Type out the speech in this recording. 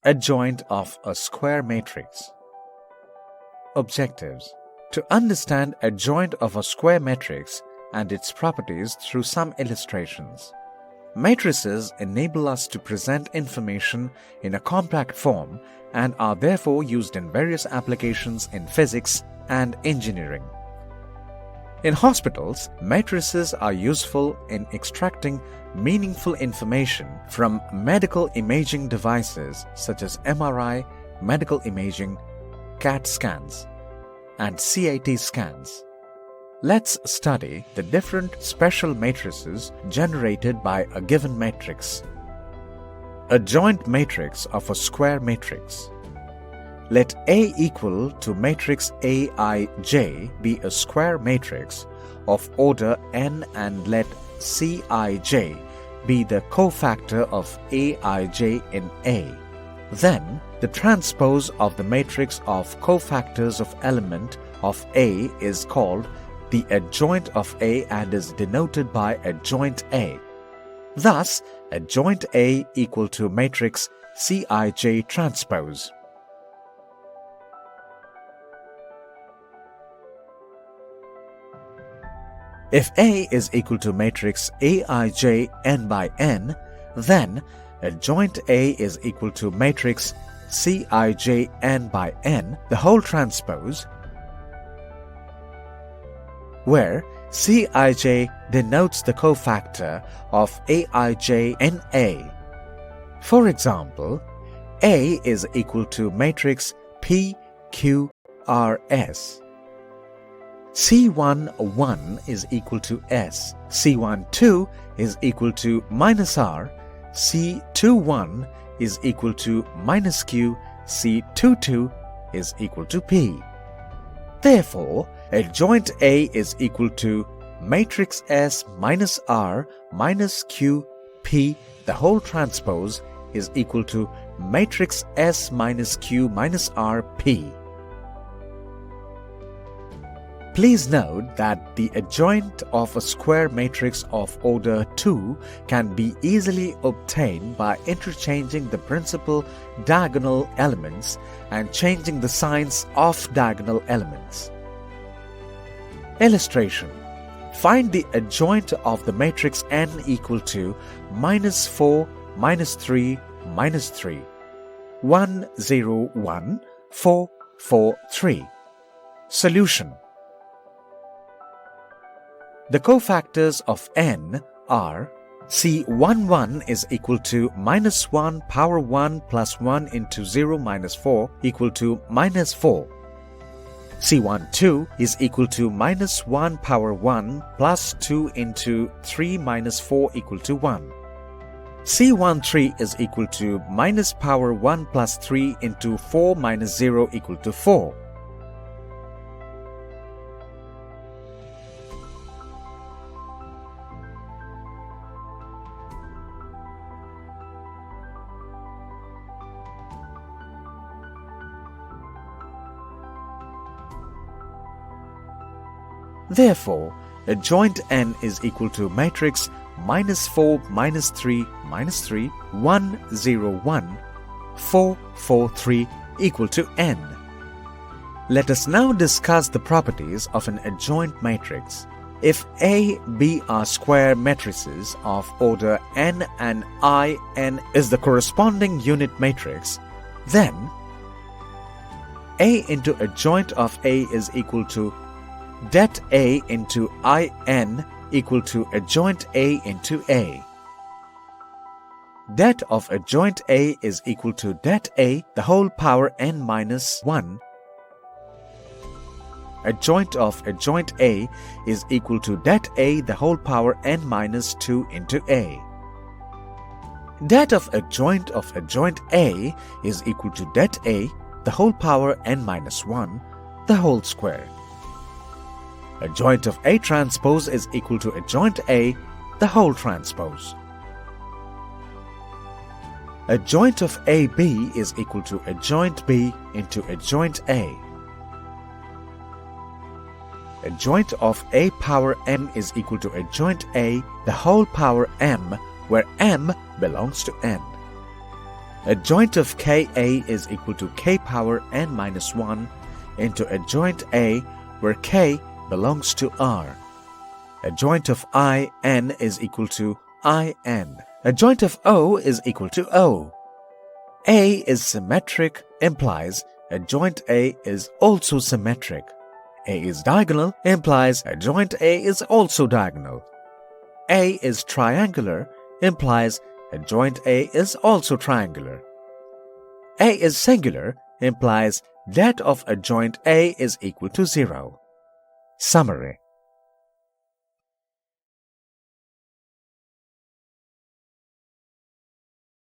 Adjoint of a square matrix. Objectives: to understand adjoint of a square matrix and its properties through some illustrations. Matrices enable us to present information in a compact form and are therefore used in various applications in physics and engineering. In hospitals, matrices are useful in extracting meaningful information from medical imaging devices such as MRI, medical imaging, CAT scans, and CAT scans. Let's study the different special matrices generated by a given matrix. Adjoint matrix of a square matrix. Let A equal to matrix Aij be a square matrix of order n and let Cij be the cofactor of Aij in A. Then, the transpose of the matrix of cofactors of element of A is called the adjoint of A and is denoted by adjoint A. Thus, adjoint A equal to matrix Cij transpose. If A is equal to matrix Aij n by n, then adjoint A is equal to matrix Cij n by n, the whole transpose, where Cij denotes the cofactor of Aij in A. For example, A is equal to matrix PQRS. C11 is equal to S, C12 is equal to minus R, C21 is equal to minus Q, C22 is equal to P. Therefore, adjoint A is equal to matrix S minus R minus Q P, the whole transpose, is equal to matrix S minus Q minus R P. Please note that the adjoint of a square matrix of order 2 can be easily obtained by interchanging the principal diagonal elements and changing the signs of diagonal elements. Illustration: find the adjoint of the matrix n equal to minus 4, minus 3, minus 3, 1, 0, 1, 4, 4, 3. Solution: the cofactors of n are C11 is equal to minus 1 power 1 plus 1 into 0 minus 4 equal to minus 4. C12 is equal to minus 1 power 1 plus 2 into 3 minus 4 equal to 1. C13 is equal to minus power 1 plus 3 into 4 minus 0 equal to 4. Therefore, adjoint n is equal to matrix minus 4 minus 3 minus 3 1 0 1 4 4 3 equal to n. Let us now discuss the properties of an adjoint matrix. If A, B are square matrices of order n and In is the corresponding unit matrix, then A into adjoint of A is equal to det A into In equal to adjoint A into A. Det of adjoint A is equal to det A the whole power n minus 1. Adjoint of adjoint A is equal to det A the whole power n minus 2 into A. Det of adjoint A is equal to det A the whole power n minus 1, the whole square. Adjoint of A transpose is equal to adjoint A the whole transpose. Adjoint of AB is equal to adjoint B into adjoint A. Adjoint of A power m is equal to adjoint A the whole power m, where m belongs to n. Adjoint of Ka is equal to k power n minus 1 into adjoint A, where k belongs to R. Adjoint of In is equal to In. Adjoint of O is equal to O. A is symmetric implies adjoint A is also symmetric. A is diagonal implies adjoint A is also diagonal. A is triangular implies adjoint A is also triangular. A is singular implies that of adjoint A is equal to 0. Summary: